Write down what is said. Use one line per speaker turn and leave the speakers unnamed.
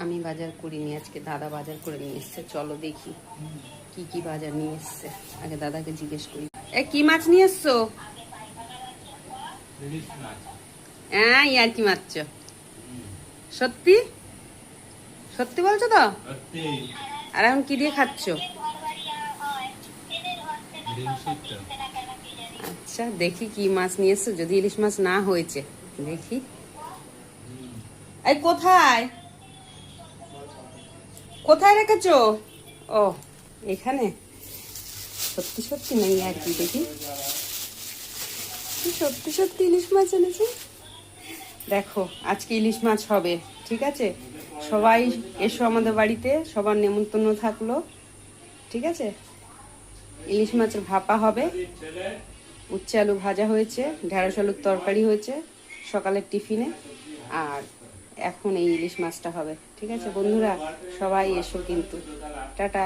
আমি বাজার করিনি, আজকে দাদা বাজার করে নিয়ে এসছে। চলো দেখি কি কি বাজার নিয়ে এসছে, আগে দাদাকে জিজ্ঞেস করি। কি মাছ নিয়ে এসছো? হ্যাঁ, ইয়ার কি মাছ? সত্যি সত্যি বলছো তো? আর এখন কি দিয়ে খাচ্ছ? আচ্ছা, দেখি কি মাছ নিয়ে এসছো। যদি ইলিশ মাছ না হয়েছে দেখি। এই কোথায় কোথায় রেখেছো? ও, এখানে। সত্যি সত্যি নেই আর কি, দেখি। সত্যি সত্যি ইলিশ মাছ এনেছে। দেখো, আজকে ইলিশ মাছ হবে, ঠিক আছে? সবাই এসো আমাদের বাড়িতে, সবার নেমন্তন্ন থাকলো, ঠিক আছে? ইলিশ মাছের ভাপা হবে, উচ্ছে আলু ভাজা হয়েছে, ঢেঁড়স আলুর তরকারি হয়েছে সকালের টিফিনে, আর এখন এই ইলিশ মাছটা হবে, ঠিক আছে বন্ধুরা? সবাই এসো কিন্তু। টাটা।